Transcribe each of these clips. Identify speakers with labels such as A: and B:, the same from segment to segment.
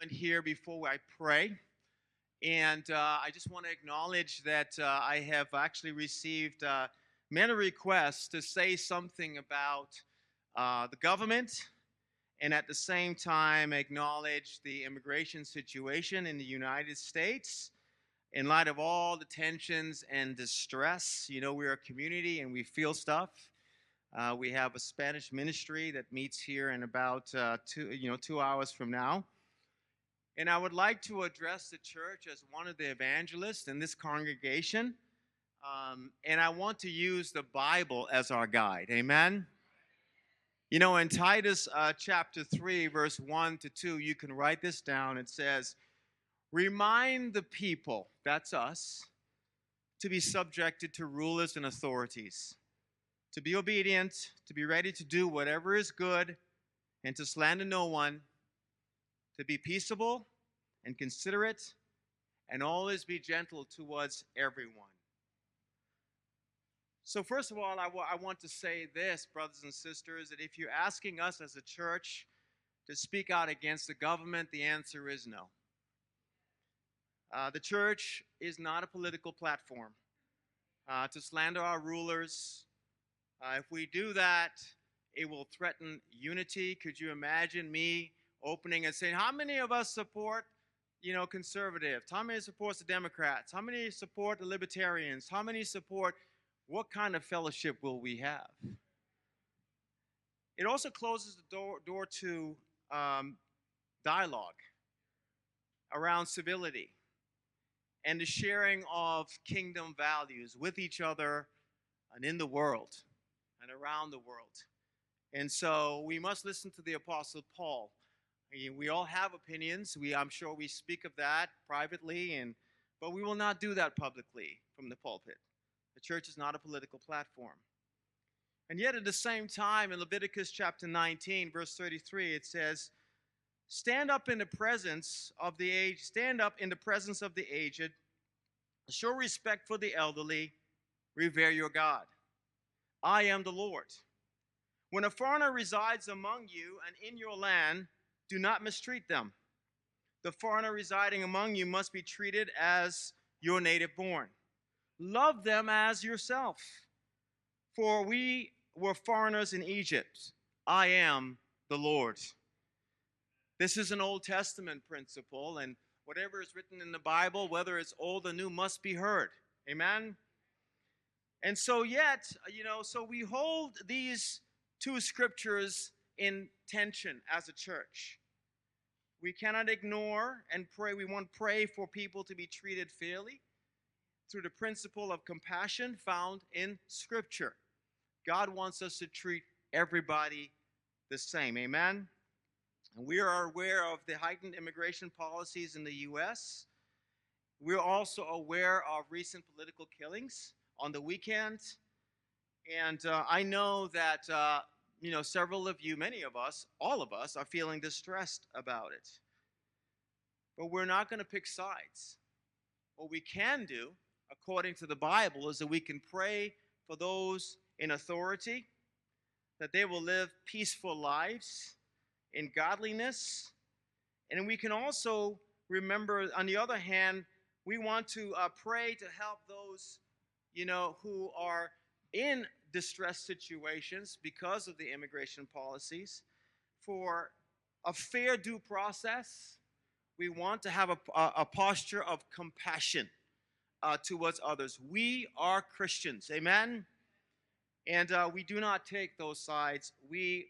A: And here before I pray. And I just want to acknowledge that I have actually received many requests to say something about the government and at the same time acknowledge the immigration situation in the United States in light of all the tensions and distress. You know, we're a community and we feel stuff. We have a Spanish ministry that meets here in about 2 hours from now. And I would like to address the church as one of the evangelists in this congregation. And I want to use the Bible as our guide. Amen? You know, in Titus chapter 3, verse 1 to 2, you can write this down. It says, remind the people, that's us, to be subjected to rulers and authorities, to be obedient, to be ready to do whatever is good, and to slander no one, to be peaceable and considerate, and always be gentle towards everyone. So first of all, I want to say this, brothers and sisters, that if you're asking us as a church to speak out against the government, the answer is no. The church is not a political platform to slander our rulers. If we do that, it will threaten unity. Could you imagine me opening and saying, how many of us support, conservatives? How many supports the Democrats? How many support the libertarians? How many support, what kind of fellowship will we have? It also closes the door to dialogue around civility and the sharing of kingdom values with each other and in the world and around the world. And so we must listen to the Apostle Paul. We all have opinions. I'm sure we speak of that privately, but we will not do that publicly from the pulpit. The church is not a political platform. And yet at the same time, in Leviticus chapter 19, verse 33, it says, stand up in the presence of the aged, show respect for the elderly, revere your God. I am the Lord. When a foreigner resides among you and in your land, do not mistreat them. The foreigner residing among you must be treated as your native born. Love them as yourself. For we were foreigners in Egypt. I am the Lord. This is an Old Testament principle, and whatever is written in the Bible, whether it's old or new, must be heard. Amen? And so so we hold these two scriptures in tension as a church. We cannot ignore and pray. We want to pray for people to be treated fairly through the principle of compassion found in Scripture. God wants us to treat everybody the same. Amen? And we are aware of the heightened immigration policies in the U.S. We're also aware of recent political killings on the weekend. And I know that several of you, many of us, all of us are feeling distressed about it. But we're not going to pick sides. What we can do, according to the Bible, is that we can pray for those in authority, that they will live peaceful lives in godliness. And we can also remember, on the other hand, we want to pray to help those, who are in distressed situations because of the immigration policies, for a fair due process. We want to have a posture of compassion towards others. We are Christians, amen? And we do not take those sides. We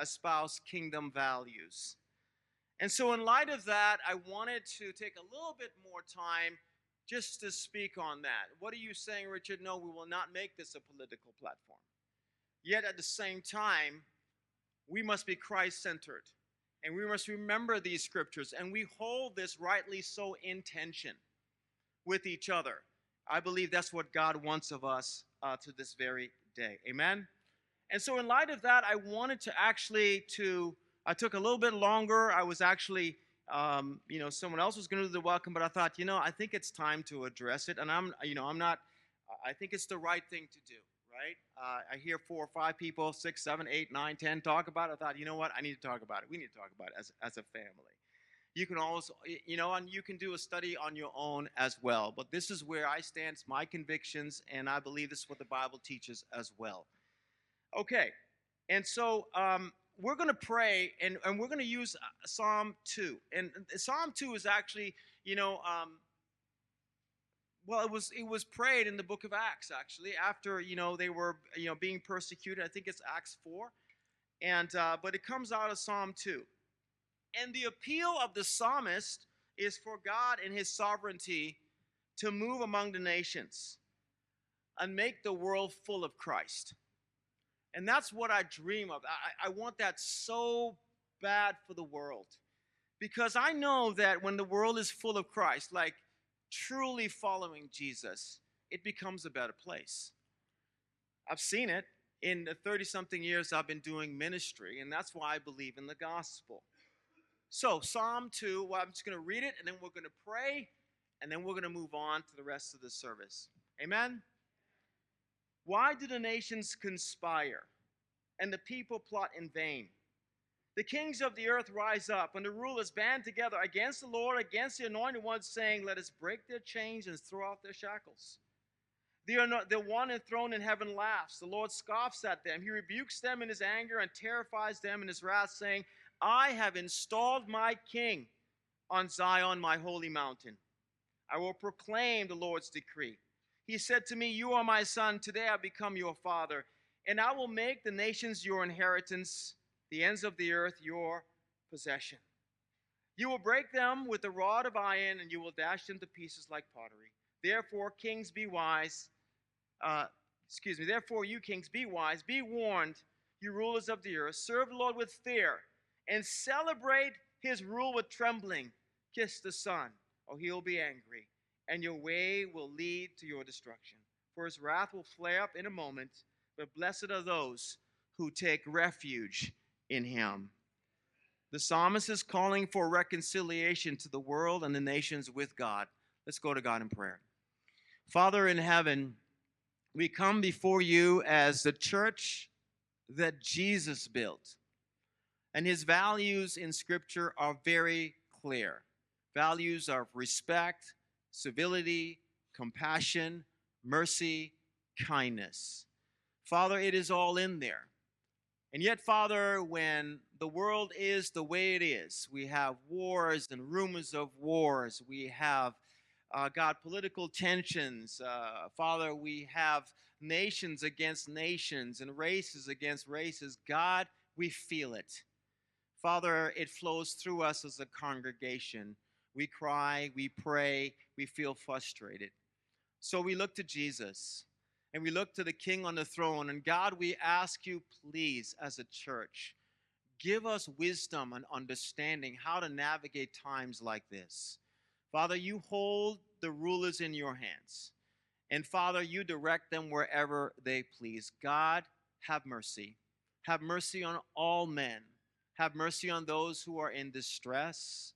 A: espouse kingdom values. And so in light of that, I wanted to take a little bit more time just to speak on that. What are you saying, Richard? No, we will not make this a political platform. Yet at the same time, we must be Christ-centered. And we must remember these scriptures. And we hold this rightly so in tension with each other. I believe that's what God wants of us to this very day. Amen? And so in light of that, I wanted to I took a little bit longer. I was actually, someone else was going to do the welcome, but I thought, I think it's time to address it. And I think it's the right thing to do, right? I hear 4 or 5 people, 6, 7, 8, 9, 10 talk about it. I thought, you know what? I need to talk about it. We need to talk about it as a family. You can also, and you can do a study on your own as well. But this is where I stand, it's my convictions, and I believe this is what the Bible teaches as well. Okay, and so we're going to pray, and we're going to use Psalm 2. And Psalm 2 is actually, well, it was prayed in the book of Acts, actually, after, they were, being persecuted. I think it's Acts 4. And but it comes out of Psalm 2. And the appeal of the psalmist is for God in his sovereignty to move among the nations and make the world full of Christ. And that's what I dream of. I want that so bad for the world. Because I know that when the world is full of Christ, like truly following Jesus, it becomes a better place. I've seen it in the 30-something years I've been doing ministry, and that's why I believe in the gospel. So, Psalm 2, well, I'm just going to read it, and then we're going to pray, and then we're going to move on to the rest of the service. Amen? Why do the nations conspire, and the people plot in vain? The kings of the earth rise up, and the rulers band together against the Lord, against the anointed ones, saying, let us break their chains and throw off their shackles. The one enthroned in heaven laughs. The Lord scoffs at them. He rebukes them in his anger and terrifies them in his wrath, saying, I have installed my king on Zion, my holy mountain. I will proclaim the Lord's decree. He said to me, you are my son. Today I become your father. And I will make the nations your inheritance, the ends of the earth your possession. You will break them with a rod of iron, and you will dash them to pieces like pottery. Therefore, kings, be wise. Therefore, you kings, be wise. Be warned, you rulers of the earth. Serve the Lord with fear, and celebrate his rule with trembling. Kiss the Son, or he will be angry, and your way will lead to your destruction. For his wrath will flare up in a moment, but blessed are those who take refuge in him. The psalmist is calling for reconciliation to the world and the nations with God. Let's go to God in prayer. Father in heaven, we come before you as the church that Jesus built. And his values in Scripture are very clear. Values of respect, civility, compassion, mercy, kindness. Father, it is all in there. And yet, Father, when the world is the way it is, we have wars and rumors of wars. We have, God, political tensions. Father, we have nations against nations and races against races. God, we feel it. Father, it flows through us as a congregation. We cry, we pray, we feel frustrated. So we look to Jesus, and we look to the King on the throne. And God, we ask you, please, as a church, give us wisdom and understanding how to navigate times like this. Father, you hold the rulers in your hands. And Father, you direct them wherever they please. God, have mercy. Have mercy on all men. Have mercy on those who are in distress.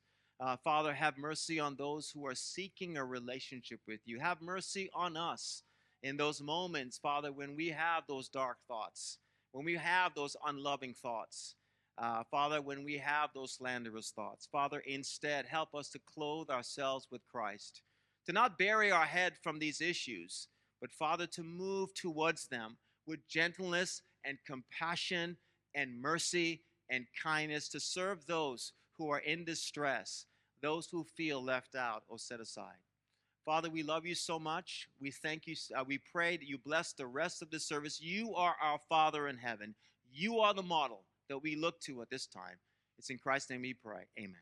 A: Father, have mercy on those who are seeking a relationship with you. Have mercy on us in those moments, Father, when we have those dark thoughts, when we have those unloving thoughts. Father, when we have those slanderous thoughts. Father, instead, help us to clothe ourselves with Christ, to not bury our head from these issues, but, Father, to move towards them with gentleness and compassion and mercy and kindness, to serve those who are in distress, those who feel left out or set aside. Father, we love you so much. We thank you. We pray that you bless the rest of the service. You are our Father in heaven. You are the model that we look to at this time. It's in Christ's name we pray. Amen.